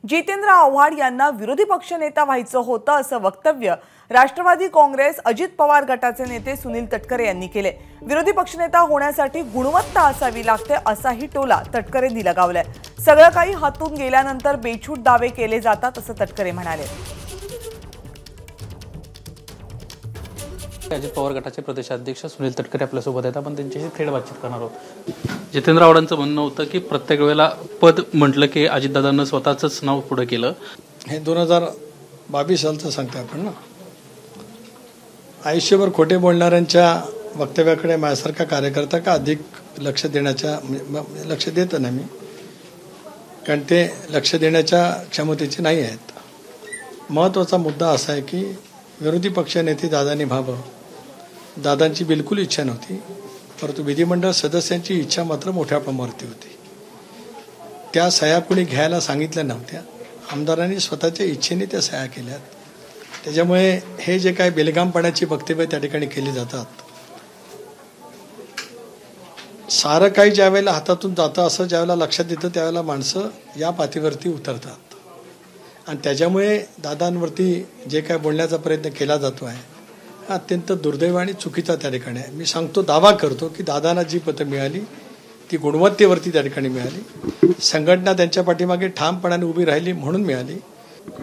जितेंद्र आव्हाड यांना विरोधी पक्षनेता व्हायचं होतं असं वक्तव्य राष्ट्रवादी काँग्रेस अजित पवार गटाचे नेते सुनील तटकरे यांनी केले। विरोधी पक्षनेता होण्यासाठी गुणवत्ता असावी लागते असाही टोला तटकरेंनी लगावलाय। सगळं काही हातून गेल्यानंतर बेछूट दावे केले जातात असं तटकरे म्हणाले। अजित पवार गटाचे प्रदेशाध्यक्ष सुनील तटकरे आपल्या सोबत आहेत। आपण त्यांच्याशी थेट बातचीत करणार आहोत। जितेंद्र आव्हाडांचं म्हणणं होतं की प्रत्येक वेळेला पद म्हटलं की अजितदादांना स्वतःच नाव पुढे केलं। हे 2022 सालचं सांगताय आपण ना। आयुष्यभर खोटे बोलणाऱ्यांच्या वक्तव्याकडे माझ्यासारखा कार्यकर्ता का अधिक लक्ष देत नाही मी, कारण ते लक्ष देण्याच्या क्षमतेचे नाही आहेत। महत्त्वाचा मुद्दा असा आहे की विरोधी पक्षनेते दादांनी व्हावं, दादांची बिलकुल इच्छा नव्हती, परंतु विधिमंडळ सदस्यांची इच्छा मात्र मोठ्या प्रमाणावरती होती। त्या सह्या कुणी घ्यायला सांगितल्या नव्हत्या, आमदारांनी स्वतःच्या इच्छेने त्या सह्या केल्यात। त्याच्यामुळे हे जे काही बेलगामपणाची वक्तव्य त्या ठिकाणी केली जातात, सारं काही ज्या वेळेला हातातून जातं असं ज्यावेळेला लक्षात येतं त्यावेळेला माणसं या पातळीवरती उतरतात आणि त्याच्यामुळे दादांवरती जे काय बोलण्याचा प्रयत्न केला जातो आहे हा अत्यंत दुर्दैव आणि चुकीचा त्या ठिकाणी आहे। मी सांगतो, दावा करतो की दादांना जी पदं मिळाली ती गुणवत्तेवरती त्या ठिकाणी मिळाली, संघटना त्यांच्या पाठीमागे ठामपणाने उभी राहिली म्हणून मिळाली।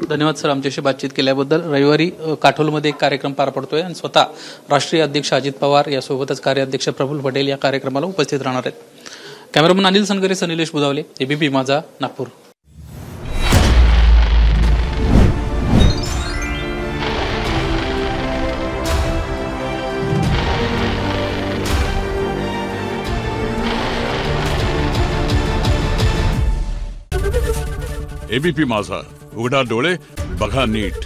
धन्यवाद सर, आमच्याशी बातचीत केल्याबद्दल। रविवारी काठोलमध्ये एक कार्यक्रम पार पडतोय आणि स्वतः राष्ट्रीय अध्यक्ष अजित पवार यासोबतच कार्याध्यक्ष प्रफुल्ल पटेल या कार्यक्रमाला उपस्थित राहणार आहेत। कॅमेरामन अनिल सनगरे, सनिलेश बुधावले, एबीपी माझा, नागपूर। एबीपी माझा, उघडा डोळे बघा नीट।